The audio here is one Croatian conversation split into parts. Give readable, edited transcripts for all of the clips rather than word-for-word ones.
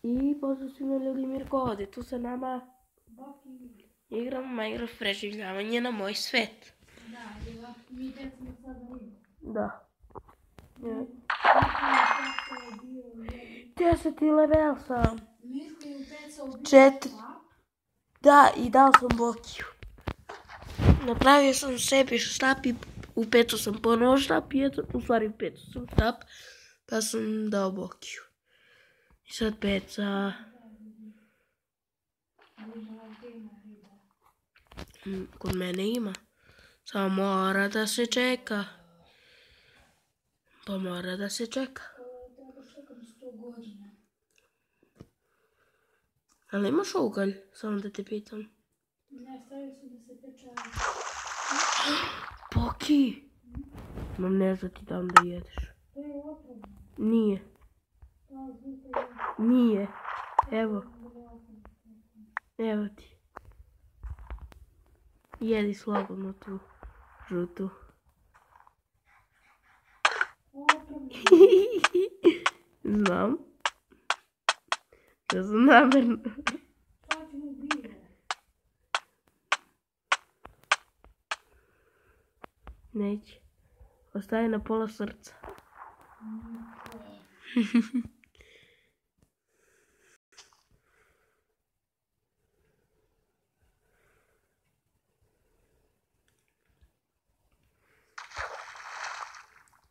I pozdrav svima ljudi, Mirko ovdje, tu sa nama igramo Minecraft preživljavanje na moj svet. Da, mi tek smo sada vidjeli. Da. 10. level sam. Mirko je upecao Četiri. Da, i dao sam Bokiju. Napravio sam sebi štap i upecao sam ponovo štap, u stvari upecao sam štap, pa sam dao Bokiju. I sad peca. Kod mene ima. Samo mora da se čeka. Pa mora da se čeka. Treba čekam 100 godina. Ali imaš ugalj? Samo da te pitam. Ne, stavio sam da se pečava. Boki! Imam nešto ti dam da jedeš. To je otrovno. Nije. Nije. Evo. Evo ti. Jedi slobodno tu žutu. Znam. Da sam namjerno. Šta ti mu bilo? Neće. Ostaje na pola srca.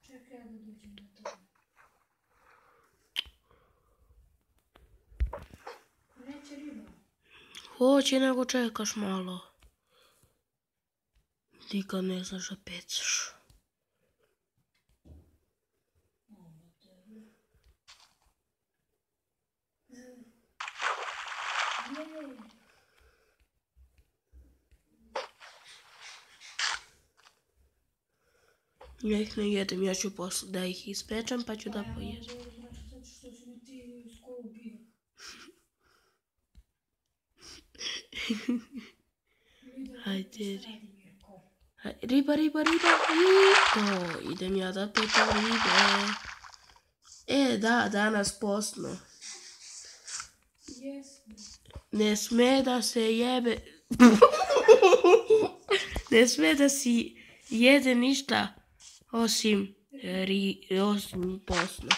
Čekaj ja da dođem do toga. Neće riba. Hoće, nego čekaš malo. Ti kad ne znaš da pecaš. Ja ih ne jedem, ja ću posle da ih ispečem pa ću da pojedem. Znači zato što si mi ti skoro ubio. Hajde, riba. To, idem ja da pečem ribe. Da, danas posno. Ne sme da se jebe... Ne sme da si jede ništa osim posno.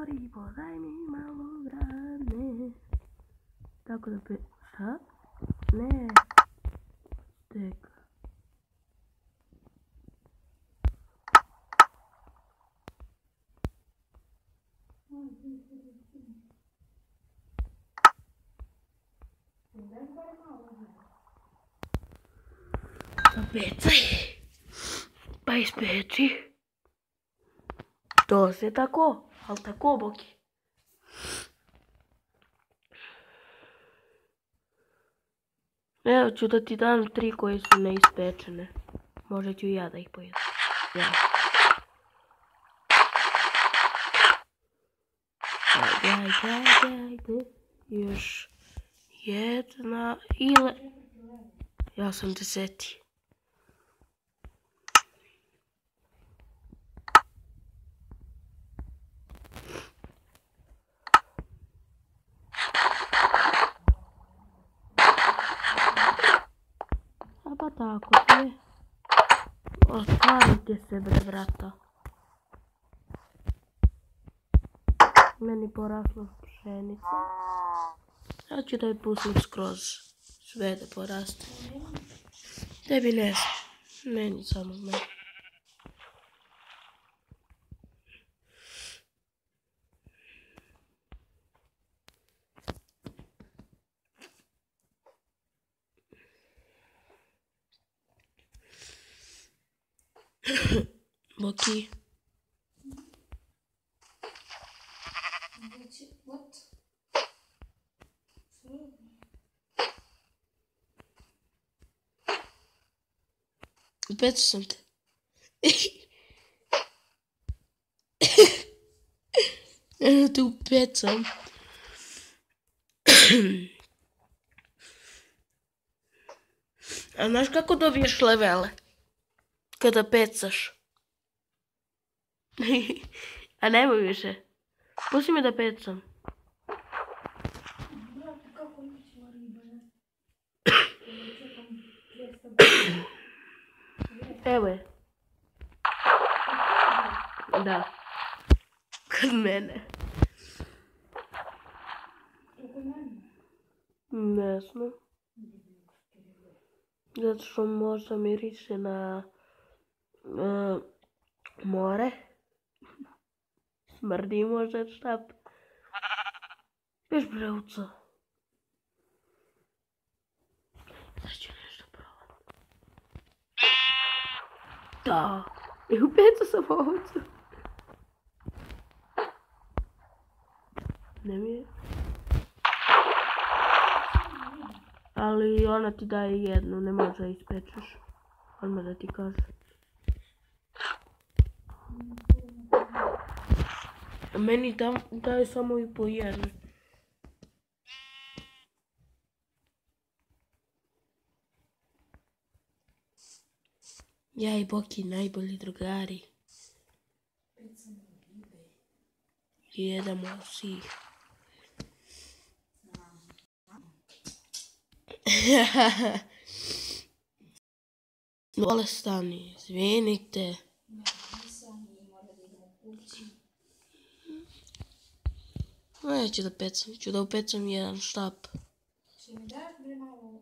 Ribo, daj mi malo grane. Tako da šta? Ne. Tek. Zapecaj. Pa ispeči. To se tako, ali tako, Boki. Evo ću da ti dam 3 koje su neispečene. Možda ću ja da ih pojedem. Ja. Ajde. Još jedna ili... Ja sam 10. Pa tako je. Otvarite se bre vrata. Meni porasla pšenica. Ja ću da je pustim skroz. Sve da poraste. Tebi ne znam. Meni samo meni. Boki. What? Upecao sam te. Eno te upecam. A znaš kako dobiješ levele? Kada pecaš. A nemoj više. Pusti me da pecam. Brate, kako nećemo riba, ne? Čekam 200 godina. Evo je. Da. Kod mene. To kod mene? Ne znam. Zato što možda miriše na more. Smrdi možda štap. Još breuca. Sad ću nešto probati. Da. I upecao sam ovcu. Ne mi je. Ali ona ti daje jednu, ne može da ispečeš. Odmah da ti kaže. A meni daje samo i po jednu. Ja i Boki najbolji drugari. I jedemo svih. Bolestani, izvinite. Neću da pecam, ću da upecam jedan štap. Če mi daš bre malo?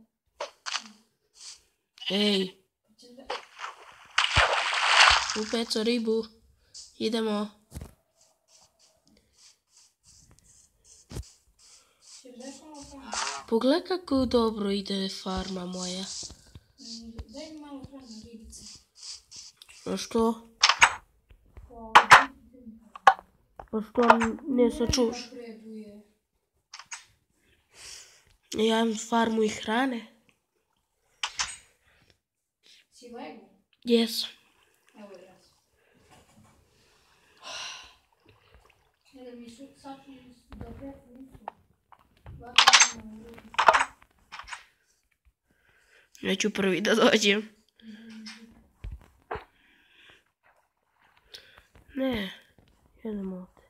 Ej. Upecao ribu. Idemo. Če mi daš malo hrana? Pogledaj kako dobro ide farma moja. Daj mi malo hrana, ribice. A što? Pa, A što ne sačuš? napreduje. Ja imam farmu i hrane. Si lego? Jesam. Evo je raz. Ne da mi su sačuli da petu nisu. Lako nema u ruku. Ja ću prvi da dođem. Ne, jedemo ovdje.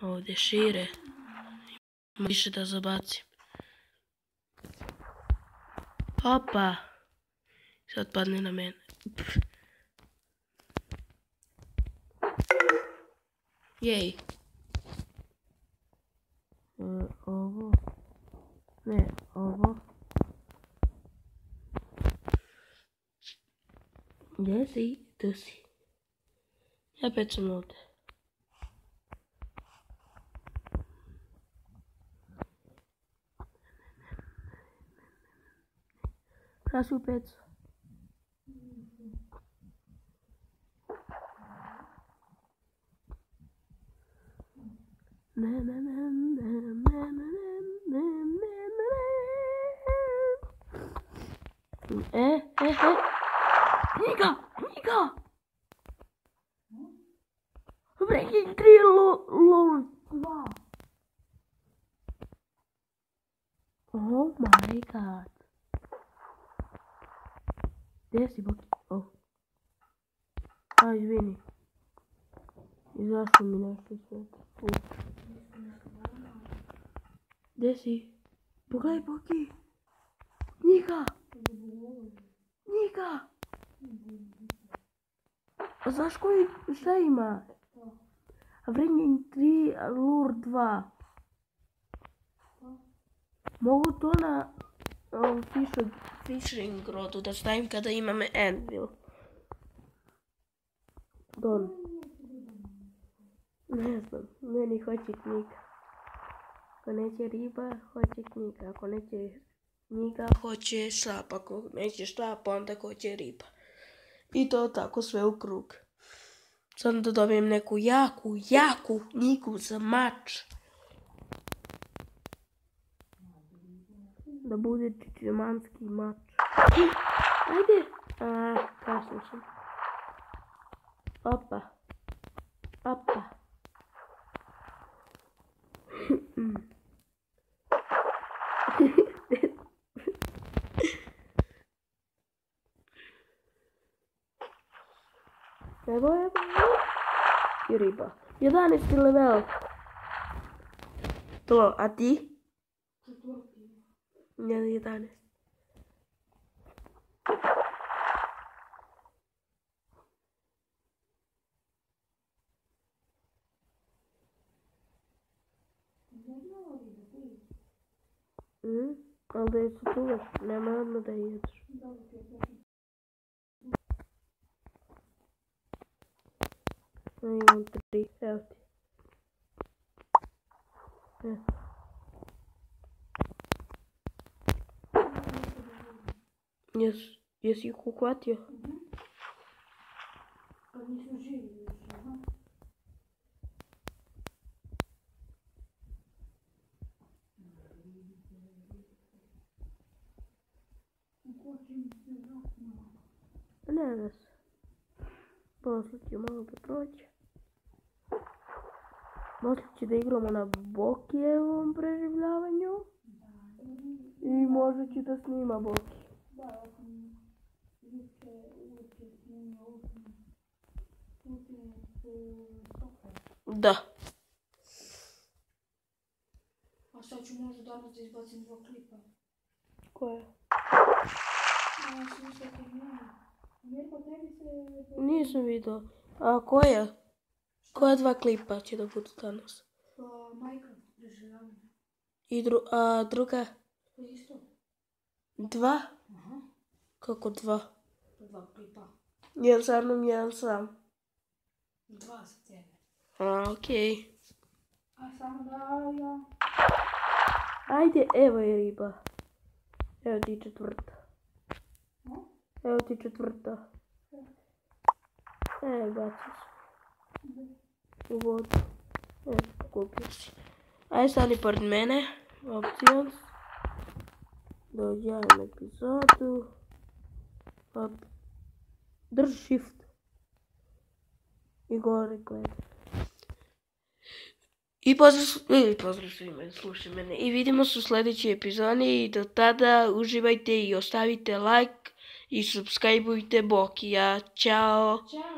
Ovdje šire. Ima više da zabacim. Opa. Sad padne na mene. Jej. Ovo. Ne, ovo. Gdje si? Tu si. Ja pecam ovdje. Kada si u pecu? Ne, ne, ne, ne, ne, ne, ne, ne, ne, ne. Njega! Njega! Breaking 3 lol 2. Oh my god. Gdje si, Boki? Oh. A, izvini. Izašlo mi nešto sve. Gdje si? Pogledaj, Boki. Njega! Njega! A znaš koji, šta ima? Breaking 3 lure 2. Mogu to na fishing rodu da stavim kada imam anvil. Don. Ne znam, meni hoće knjiga. Ako neće riba, hoće knjiga. Ako neće knjiga, hoće štap. Ako neće štap, onda hoće riba. I to tako sve u krug. Sad da dobijem neku jaku knjigu za mač. Da bude čičemanski mač. Ajde! Kasno sam. Opa. Opa. Evo. I riba. 11. level. To, a ti? 4. Ja 11. Ali da je se čuvaš, nema odmah da jedeš. Imam 3, evo ti. Jesi ih uhvatio? Kad nismo živi još, aha. Ne da se. Poslije ću malo da proći. Poslije ću da igramo na Bokijevom preživljavanju. I možda ću da snima Boki. Da, uvijek je snimio Da. A sad ću možda danas da izbacim 2 klipa. Koje? Ja sam mislila kod mene. Mirko, tebi se... Nisam vidio. A koja? Koja 2 klipa će da budu danas? Pa, majka preživljavanja. I druga? To je isto. 2? Aha. Kako 2? To je 2 klipa. Jedan sa mnom, jedan sam. 2 za tebe. A, okej. A samo da ja... Ajde, evo je riba. Evo ti 4. Evo ti 4. Baci se. U vodu. Kupio si. Ajde stani pored mene. Options. Dođavam epizodu. Drži shift. I gore gledaj. I pozdrav svima, slušaj mene. I vidimo se u sljedećoj epizodi i do tada uživajte i ostavite like i subscribeujte Bokija. Ćao! Ćao!